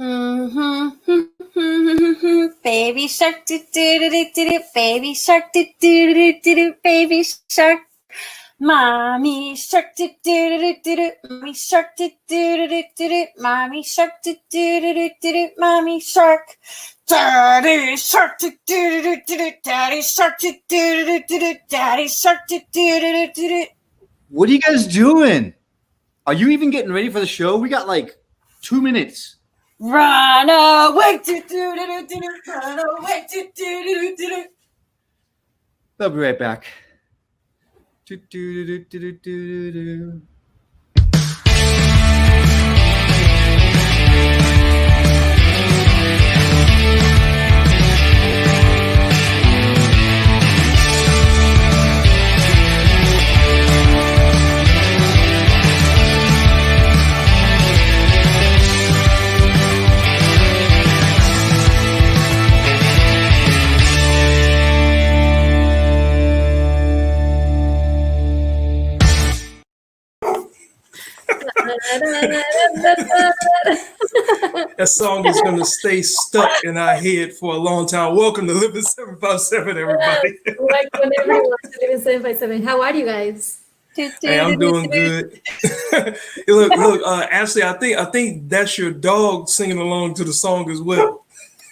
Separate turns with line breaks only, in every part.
Baby shark, do do do do do do. Baby shark, do do do do do. Baby shark. Mommy shark, do do do do do. Mommy shark, do do do do do. Mommy shark, do do do do do. Mommy shark. Daddy shark, do do do do do. Daddy shark, do do do do do. Daddy shark, do do do do do.
What are you guys doing? Are you even getting ready for the show? We got like 2 minutes.
Run away, do do do do do. Run away, do do do do do.
They'll be right back. Do, do, do, do, do, do, do.
That song is going to stay stuck in our head for a long time. Welcome to Living 757, everybody.
Welcome everyone to Living 757. How are you guys?
Hey, I'm doing good. look, Ashley, I think that's your dog singing along to the song as well.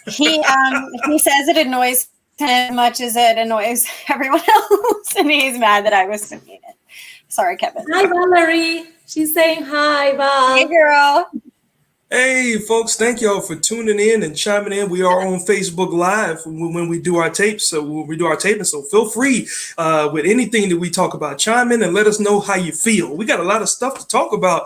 He says it annoys him as much as it annoys everyone else, and he's mad that I was singing it. Sorry, Kevin.
Hi, Valerie. She's saying hi, Val.
Hey, girl.
Hey, folks, thank y'all for tuning in and chiming in. We are on Facebook Live when we do our tapes. So when we do our taping, so feel free with anything that we talk about. Chime in and let us know how you feel. We got a lot of stuff to talk about.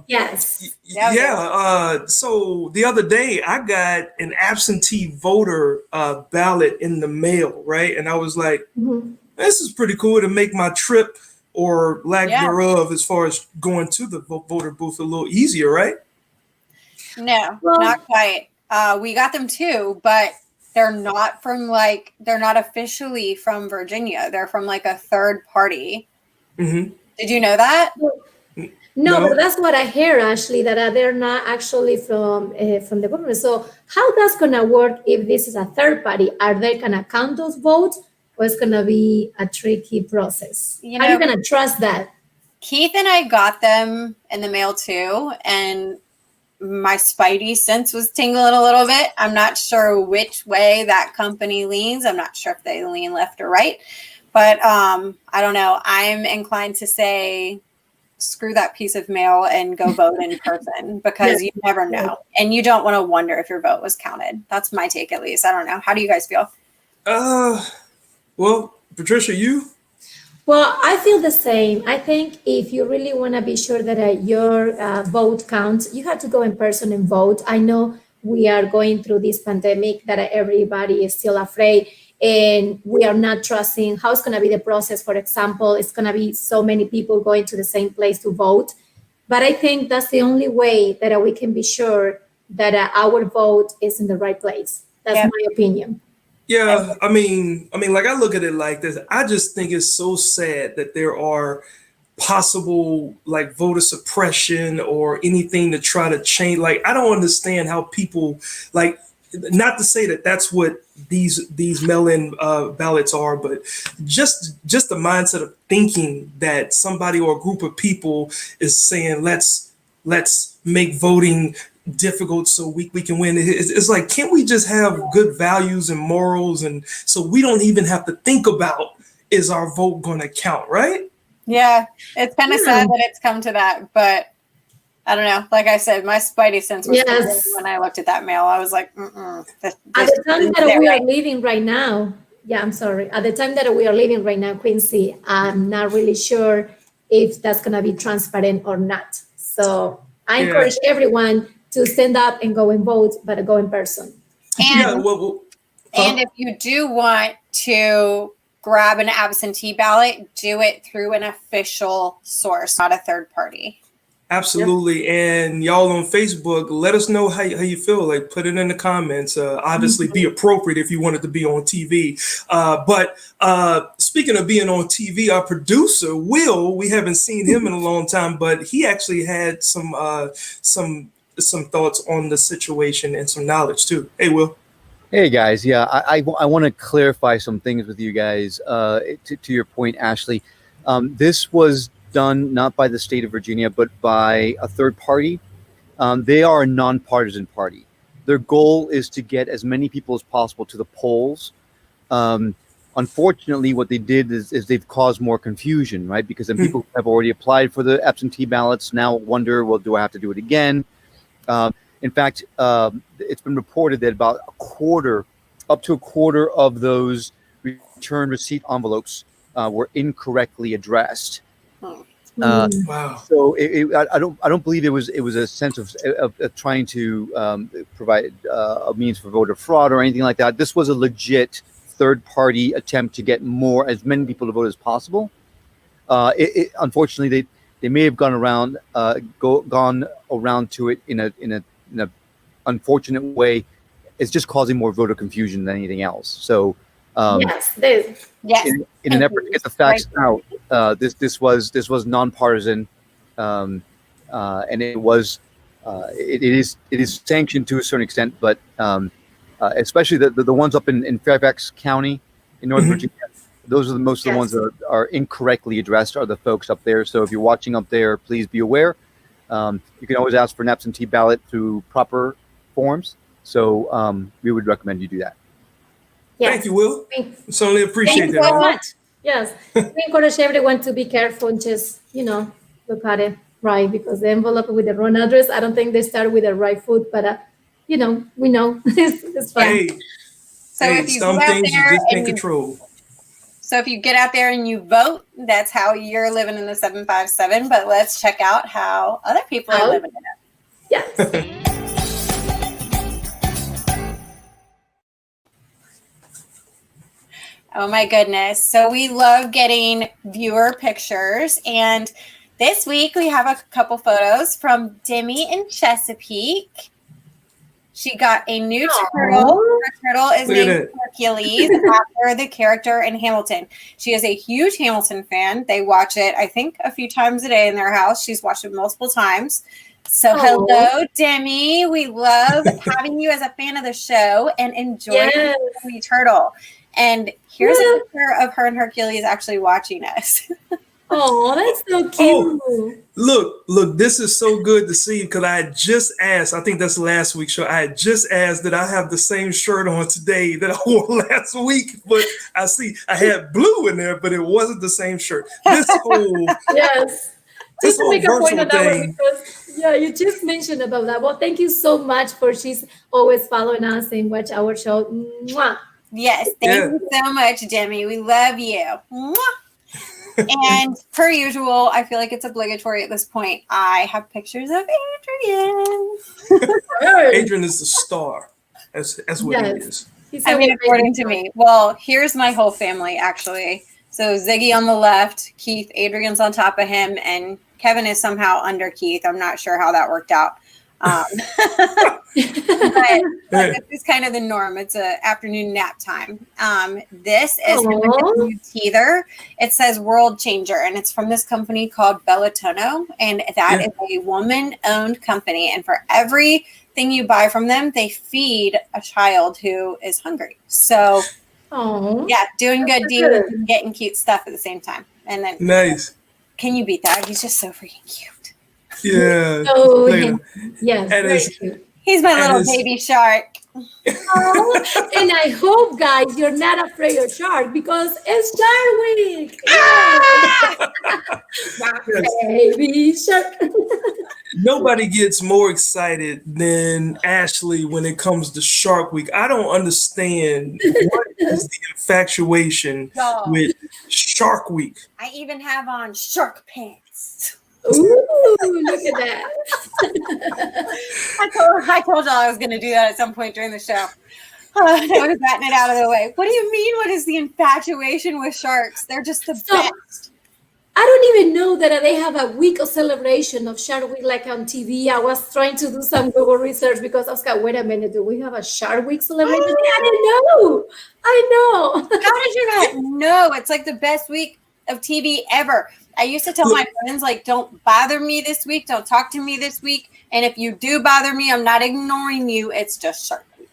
Yes.
Yeah. So the other day, I got an absentee voter ballot in the mail, right? And I was like, this is pretty cool to make my trip or lack thereof as far as going to the voter booth a little easier, right?
No, not quite. We got them too, but they're not officially from Virginia. They're from like a third party. Mm-hmm. Did you know that?
No, but that's what I hear, Ashley, that they're not actually from the government. So how that's going to work if this is a third party? Are they going to count those votes, or it's going to be a tricky process? How are you going to trust that?
Keith and I got them in the mail too, and my spidey sense was tingling a little bit. I'm not sure which way that company leans. I'm not sure if they lean left or right, but I don't know. I'm inclined to say screw that piece of mail and go vote in person, because you never know. And you don't want to wonder if your vote was counted. That's my take, at least. I don't know. How do you guys feel?
Well, Patricia, you?
Well, I feel the same. I think if you really want to be sure that your vote counts, you have to go in person and vote. I know we are going through this pandemic that everybody is still afraid, and we are not trusting how it's going to be the process. For example, it's going to be so many people going to the same place to vote. But I think that's the only way that we can be sure that our vote is in the right place. That's my opinion.
Yeah, I mean, like, I look at it like this. I just think it's so sad that there are possible like voter suppression or anything to try to change. Like, I don't understand how people, like, not to say that that's what these mail-in ballots are, but just the mindset of thinking that somebody or a group of people is saying let's make voting difficult so we can win. It's like, can't we just have good values and morals, and so we don't even have to think about, is our vote going to count, right?
Yeah, it's kind of sad that it's come to that, but I don't know. Like I said, my spidey sense was when I looked at that mail. I was like,
at the time that we are living right now, at the time that we are living right now, Quincy, I'm not really sure if that's going to be transparent or not. So I encourage everyone to stand up and go and vote, but go in person.
And, and if you do want to grab an absentee ballot, do it through an official source, not a third party.
Absolutely. And y'all on Facebook, let us know how you feel. Like, put it in the comments. Obviously, be appropriate if you want it to be on TV. But speaking of being on TV, our producer, Will, we haven't seen him in a long time, but he actually had some some thoughts on the situation and some knowledge too. Hey, Will.
Hey guys, yeah, I want to clarify some things with you guys. To your point, Ashley, this was done not by the state of Virginia, but by a third party. They are a nonpartisan party. Their goal is to get as many people as possible to the polls. Unfortunately, what they did is they've caused more confusion, right? Because then people have already applied for the absentee ballots now wonder, well, do I have to do it again? In fact, it's been reported that about up to a quarter of those return receipt envelopes were incorrectly addressed.
Wow.
So I don't believe it was a sense of trying to provide a means for voter fraud or anything like that. This was a legit third-party attempt to get as many people to vote as possible. Unfortunately, they may have gone around to it in a unfortunate way. It's just causing more voter confusion than anything else. So in an effort to get the facts out, this was nonpartisan, and it is sanctioned to a certain extent, but especially the ones up in Fairfax County in North Virginia. Those are the ones that are incorrectly addressed are the folks up there. So if you're watching up there, please be aware. You can always ask for an absentee ballot through proper forms. So we would recommend you do that.
Yes.
Thank you, Will. Certainly appreciate that.
Thank you so much. Yes. We encourage everyone to be careful and just, look at it right, because the envelope with the wrong address, I don't think they start with the right foot, but, we know it's fine.
Hey,
So if you
some
go out
things you
there
just can't
and
control.
So if you get out there and you vote, that's how you're living in the 757. But let's check out how other people are living it.
Yes.
Oh my goodness. So we love getting viewer pictures. And this week we have a couple photos from Demi in Chesapeake. She got a new turtle. Her turtle is named Hercules after the character in Hamilton. She is a huge Hamilton fan. They watch it, I think, a few times a day in their house. She's watched it multiple times. So hello, Demi. We love having you as a fan of the show and enjoying the turtle. And here's a picture of her and Hercules actually watching us.
Oh, that's so cute.
Oh, look, this is so good to see because I had just asked, I think that's last week's show. I had just asked that I have the same shirt on today that I wore last week, but I see I had blue in there, but it wasn't the same shirt. This whole
just to make a point on that
thing.
one, because you just mentioned about that. Well, thank you so much for she's always following us and watch our show. Mwah.
Yes, thank you so much, Demi. We love you. Mwah. And per usual, I feel like it's obligatory at this point. I have pictures of Adrian.
Adrian is the star. That's what he is.
According to me. Well, here's my whole family, actually. So Ziggy on the left, Keith, Adrian's on top of him, and Kevin is somehow under Keith. I'm not sure how that worked out. But this is kind of the norm. It's an afternoon nap time. This is from a new teether. It says World Changer, and it's from this company called Bellatono, and that is a woman-owned company. And for everything you buy from them, they feed a child who is hungry. So, doing good deals and getting cute stuff at the same time. And then,
nice.
Can you beat that? He's just so freaking cute.
Yeah.
Yes, very cute.
He's my little baby shark.
Oh, and I hope, guys, you're not afraid of shark because it's Shark Week. Baby shark.
Nobody gets more excited than Ashley when it comes to Shark Week. I don't understand what is the infatuation with Shark Week.
I even have on shark pants.
Ooh, look at that.
I told y'all I was going to do that at some point during the show. I was batting it out of the way. What do you mean? What is the infatuation with sharks? They're just the best.
I don't even know that they have a week of celebration of Shark Week like on TV. I was trying to do some Google research because I was like, wait a minute, do we have a Shark Week celebration? I didn't know. I know.
How did you not know? It's like the best week of TV ever. I used to tell my friends, like, don't bother me this week. Don't talk to me this week. And if you do bother me, I'm not ignoring you. It's just Shark Week.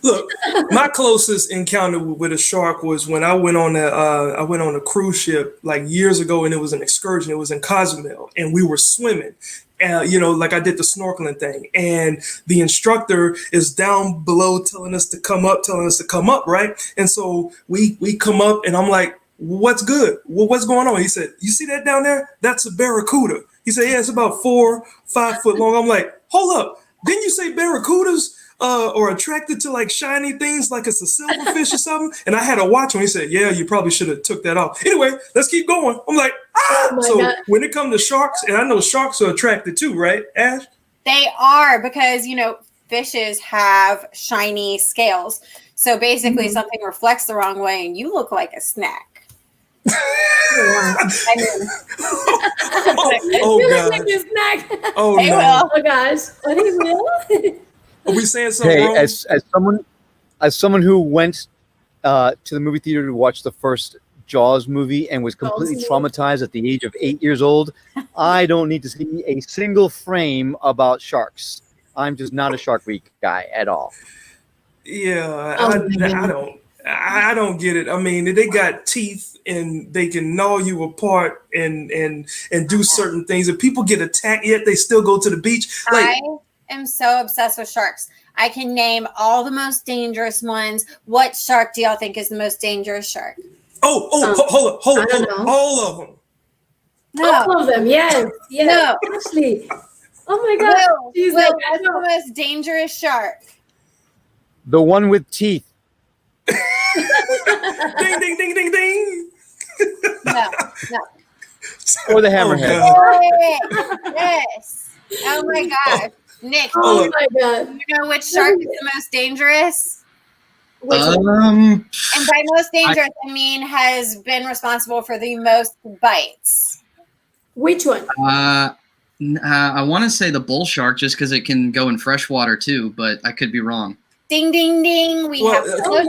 Look, my closest encounter with a shark was when I went on a cruise ship like years ago, and it was an excursion. It was in Cozumel, and we were swimming. Like I did the snorkeling thing, and the instructor is down below telling us to come up, right? And so we come up, and I'm like, "What's good? What's going on?" He said, "You see that down there? That's a barracuda." He said, "Yeah, it's about 4-5 foot long." I'm like, "Hold up! Didn't you say barracudas are attracted to like shiny things, like it's a silverfish or something?" And I had to watch him. He said, "Yeah, you probably should have took that off." Anyway, let's keep going. I'm like, so God. When it comes to sharks, and I know sharks are attracted too, right, Ash?
They are, because, fishes have shiny scales. So basically something reflects the wrong way and you look like a snack.
Oh
God! Like a snack.
Oh
they
no!
Will.
Oh gosh! Oh, they will.
Are we saying something wrong?
As someone who went to the movie theater to watch the first Jaws movie and was completely traumatized at the age of 8 years old, I don't need to see a single frame about sharks. I'm just not a Shark Week guy at all.
Yeah, I don't get it. I mean, they got teeth and they can gnaw you apart and do certain things. If people get attacked, yet they still go to the beach.
I am so obsessed with sharks. I can name all the most dangerous ones. What shark do y'all think is the most dangerous shark?
Hold on. All of them.
No.
All of them, yes. No. Actually. Oh my God.
Will, what's the most dangerous shark?
The one with teeth.
Ding, ding, ding, ding, ding.
No.
Or the hammerhead.
Yes. Oh my gosh. Nick,
oh my God.
You know which shark is the most dangerous?
And
by most dangerous, I mean has been responsible for the most bites.
Which one?
I want to say the bull shark, just because it can go in fresh water too, but I could be wrong.
Ding, ding, ding. We have shark.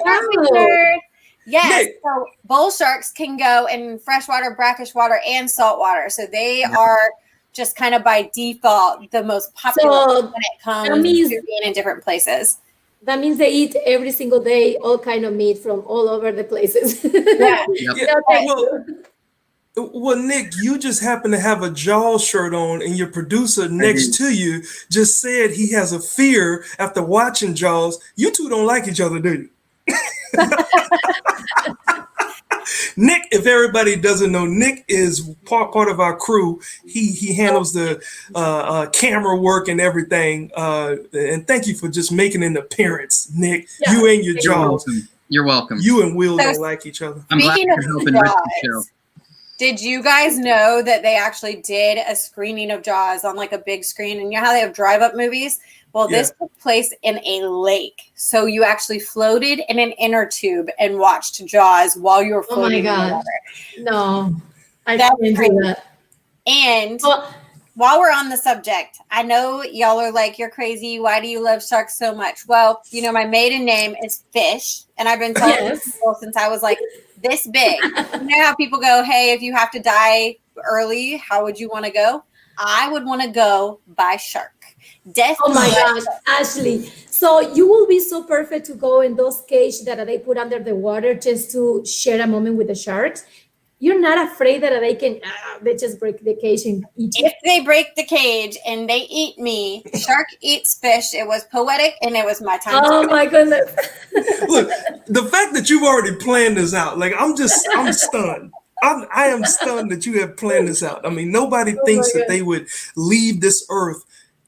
Yes, Nick. So bull sharks can go in freshwater, brackish water, and salt water. So they are just kind of by default the most popular when it comes to being in different places.
That means they eat every single day all kind of meat from all over the places.
Well, Nick, you just happen to have a Jaws shirt on, and your producer next to you just said he has a fear after watching Jaws. You two don't like each other, do you? Nick, if everybody doesn't know, Nick is part of our crew. He handles the camera work and everything. And thank you for just making an appearance, Nick. Yeah, you and your Jaws.
You're welcome.
You and Will don't like each other.
I'm glad you're helping with the show.
Did you guys know that they actually did a screening of Jaws on like a big screen? And you know how they have drive-up movies? Well, this took place in a lake. So you actually floated in an inner tube and watched Jaws while you were floating.
Oh my God. No, I didn't do that.
And while we're on the subject, I know y'all are like, you're crazy. Why do you love sharks so much? Well, my maiden name is Fish. And I've been telling people since I was like this big. You know how people go, hey, if you have to die early, how would you want to go? I would want to go by shark. Death.
Oh my gosh, Ashley. So you will be so perfect to go in those cages that they put under the water just to share a moment with the sharks. You're not afraid that they just break the cage and eat you?
If they break the cage and they eat me, shark eats fish. It was poetic and it was my time.
Oh my goodness.
Look, the fact that you've already planned this out, like I'm stunned. I am stunned that you have planned this out. I mean, nobody thinks that they would leave this earth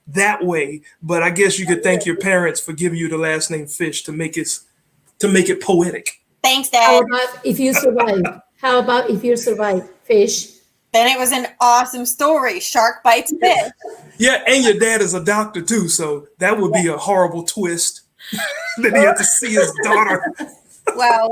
that way, but I guess you could thank your parents for giving you the last name Fish to make it poetic.
Thanks, Dad.
How about if you survive? Fish?
Then it was an awesome story. Shark bites fish.
Yeah, and your dad is a doctor too, so that would be a horrible twist that he had to see his daughter.
Well,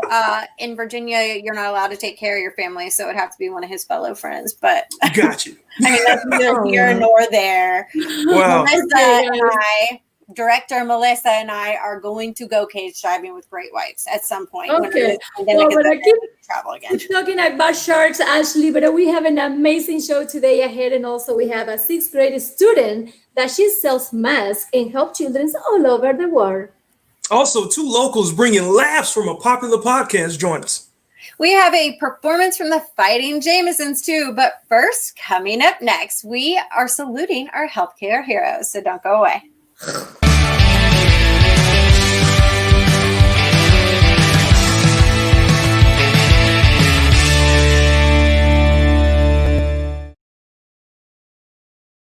in Virginia, you're not allowed to take care of your family, so it would have to be one of his fellow friends. But
got you.
I mean, that's neither here nor there.
Wow.
Melissa and I director Melissa and I are going to go cage diving with great whites at some point.
Okay.
When
Well, I keep
travel again.
talking about sharks, Ashley, but we have an amazing show today ahead. And also we have a 6th grade student that she sells masks and helps children all over the world.
Also, 2 locals bringing laughs from a popular podcast join us.
We have a performance from the Fighting Jamesons too. But first, coming up next, we are saluting our healthcare heroes. So don't go away.